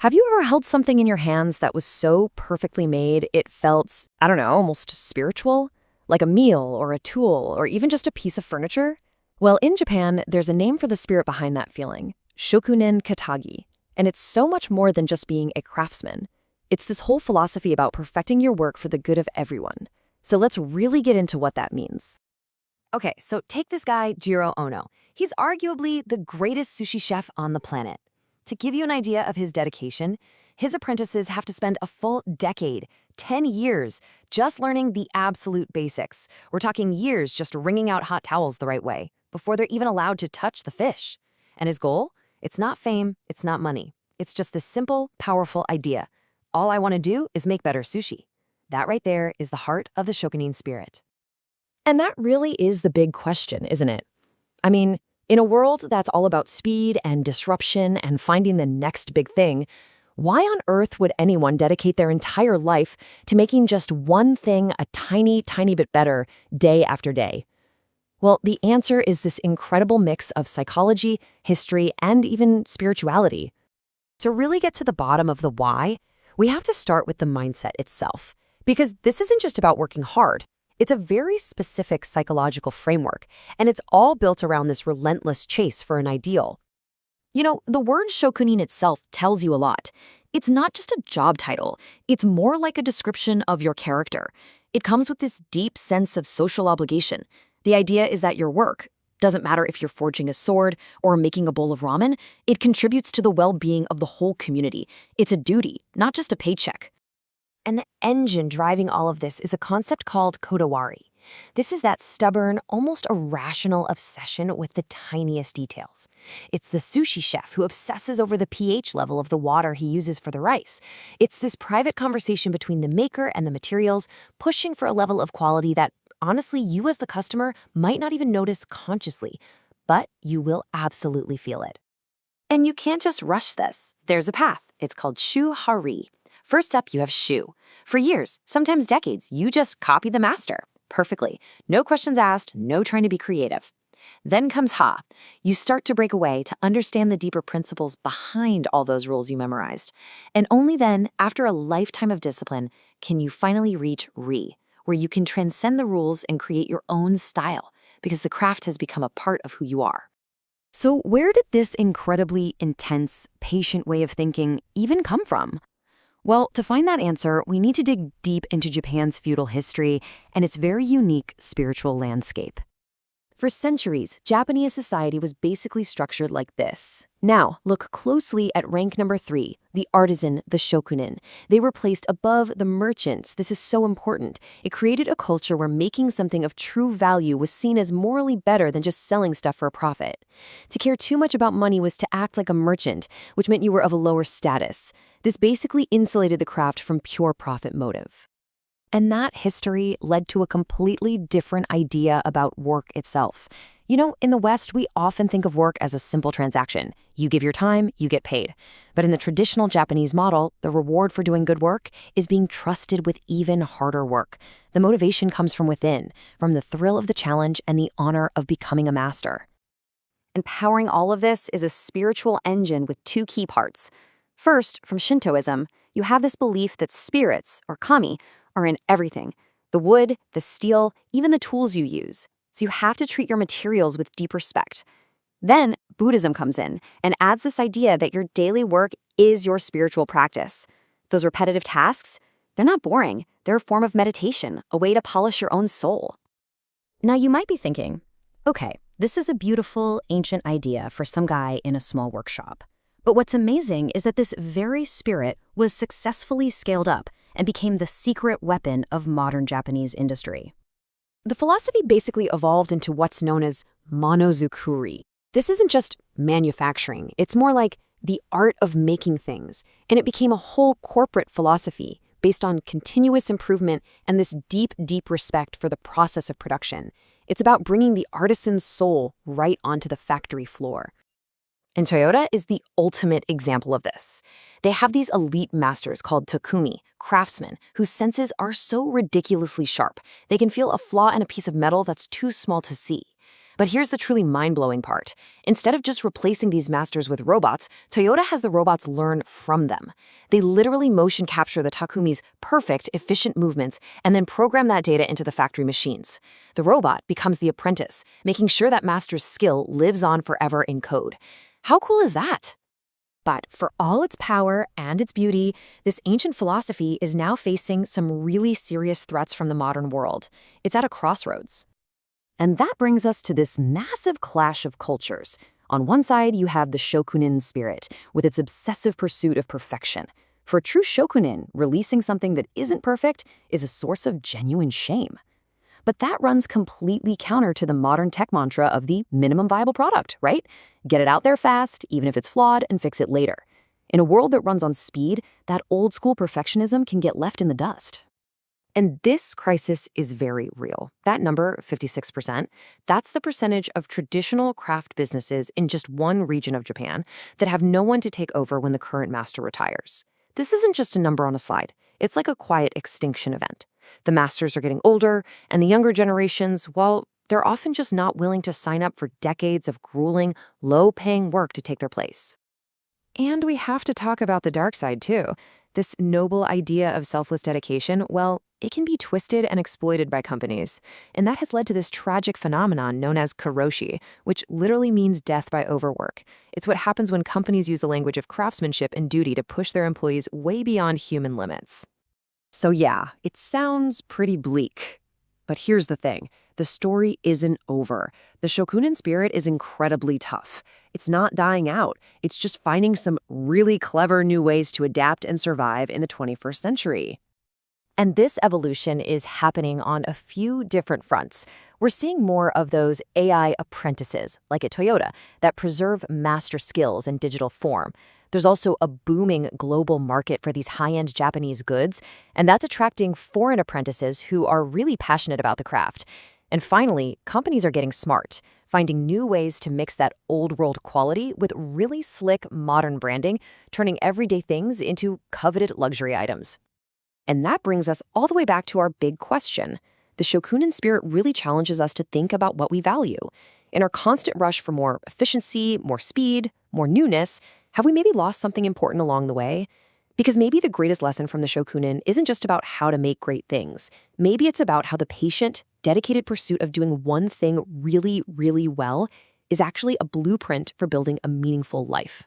Have you ever held something in your hands that was so perfectly made it felt, I don't know, almost spiritual? Like a meal or a tool or even just a piece of furniture? Well, in Japan, there's a name for the spirit behind that feeling, Shokunin Katagi. And it's so much more than just being a craftsman. It's this whole philosophy about perfecting your work for the good of everyone. So let's really get into what that means. Okay, so take this guy, Jiro Ono. He's arguably the greatest sushi chef on the planet. To give you an idea of his dedication, his apprentices have to spend a full decade, 10 years, just learning the absolute basics. We're talking years just wringing out hot towels the right way before they're even allowed to touch the fish. And his goal? It's not fame, it's not money. It's just this simple, powerful idea. All I want to do is make better sushi. That right there is the heart of the Shokunin spirit. And that really is the big question, isn't it? I mean, in a world that's all about speed and disruption and finding the next big thing, why on earth would anyone dedicate their entire life to making just one thing a tiny, tiny bit better day after day? Well, the answer is this incredible mix of psychology, history, and even spirituality. To really get to the bottom of the why, we have to start with the mindset itself. Because this isn't just about working hard. It's a very specific psychological framework, and it's all built around this relentless chase for an ideal. You know, the word shokunin itself tells you a lot. It's not just a job title. It's more like a description of your character. It comes with this deep sense of social obligation. The idea is that your work, doesn't matter if you're forging a sword or making a bowl of ramen, it contributes to the well-being of the whole community. It's a duty, not just a paycheck. And the engine driving all of this is a concept called Kodawari. This is that stubborn, almost irrational obsession with the tiniest details. It's the sushi chef who obsesses over the pH level of the water he uses for the rice. It's this private conversation between the maker and the materials, pushing for a level of quality that, honestly, you as the customer might not even notice consciously, but you will absolutely feel it. And you can't just rush this. There's a path. It's called shu-hari. First up, you have shu. For years, sometimes decades, you just copy the master perfectly. No questions asked, no trying to be creative. Then comes ha. You start to break away to understand the deeper principles behind all those rules you memorized. And only then, after a lifetime of discipline, can you finally reach ri, where you can transcend the rules and create your own style, because the craft has become a part of who you are. So where did this incredibly intense, patient way of thinking even come from? Well, to find that answer, we need to dig deep into Japan's feudal history and its very unique spiritual landscape. For centuries, Japanese society was basically structured like this. Now, look closely at rank number 3, the artisan, the shokunin. They were placed above the merchants. This is so important. It created a culture where making something of true value was seen as morally better than just selling stuff for a profit. To care too much about money was to act like a merchant, which meant you were of a lower status. This basically insulated the craft from pure profit motive. And that history led to a completely different idea about work itself. You know, in the West, we often think of work as a simple transaction. You give your time, you get paid. But in the traditional Japanese model, the reward for doing good work is being trusted with even harder work. The motivation comes from within, from the thrill of the challenge and the honor of becoming a master. And powering all of this is a spiritual engine with 2 key parts. First, from Shintoism, you have this belief that spirits, or kami, are in everything. The wood, the steel, even the tools you use. So you have to treat your materials with deep respect. Then Buddhism comes in and adds this idea that your daily work is your spiritual practice. Those repetitive tasks, they're not boring. They're a form of meditation, a way to polish your own soul. Now you might be thinking, okay, this is a beautiful, ancient idea for some guy in a small workshop. But what's amazing is that this very spirit was successfully scaled up and became the secret weapon of modern Japanese industry. The philosophy basically evolved into what's known as Monozukuri. This isn't just manufacturing, it's more like the art of making things, and it became a whole corporate philosophy based on continuous improvement and this deep, deep respect for the process of production. It's about bringing the artisan's soul right onto the factory floor. And Toyota is the ultimate example of this. They have these elite masters called takumi, craftsmen, whose senses are so ridiculously sharp, they can feel a flaw in a piece of metal that's too small to see. But here's the truly mind-blowing part. Instead of just replacing these masters with robots, Toyota has the robots learn from them. They literally motion capture the Takumi's perfect, efficient movements and then program that data into the factory machines. The robot becomes the apprentice, making sure that master's skill lives on forever in code. How cool is that? But for all its power and its beauty, this ancient philosophy is now facing some really serious threats from the modern world. It's at a crossroads. And that brings us to this massive clash of cultures. On one side, you have the Shokunin spirit, with its obsessive pursuit of perfection. For a true Shokunin, releasing something that isn't perfect is a source of genuine shame. But that runs completely counter to the modern tech mantra of the minimum viable product, right? Get it out there fast, even if it's flawed, and fix it later. In a world that runs on speed, that old-school perfectionism can get left in the dust. And this crisis is very real. That number, 56%, that's the percentage of traditional craft businesses in just one region of Japan that have no one to take over when the current master retires. This isn't just a number on a slide. It's like a quiet extinction event. The masters are getting older, and the younger generations, well, they're often just not willing to sign up for decades of grueling, low-paying work to take their place. And we have to talk about the dark side, too. This noble idea of selfless dedication, well, it can be twisted and exploited by companies. And that has led to this tragic phenomenon known as karoshi, which literally means death by overwork. It's what happens when companies use the language of craftsmanship and duty to push their employees way beyond human limits. So yeah, it sounds pretty bleak. But here's the thing. The story isn't over. The Shokunin spirit is incredibly tough. It's not dying out. It's just finding some really clever new ways to adapt and survive in the 21st century. And this evolution is happening on a few different fronts. We're seeing more of those AI apprentices, like at Toyota, that preserve master skills in digital form. There's also a booming global market for these high-end Japanese goods, and that's attracting foreign apprentices who are really passionate about the craft. And finally, companies are getting smart, finding new ways to mix that old-world quality with really slick modern branding, turning everyday things into coveted luxury items. And that brings us all the way back to our big question. The Shokunin spirit really challenges us to think about what we value. In our constant rush for more efficiency, more speed, more newness, have we maybe lost something important along the way? Because maybe the greatest lesson from the Shokunin isn't just about how to make great things. Maybe it's about how the patient, dedicated pursuit of doing one thing really, really well is actually a blueprint for building a meaningful life.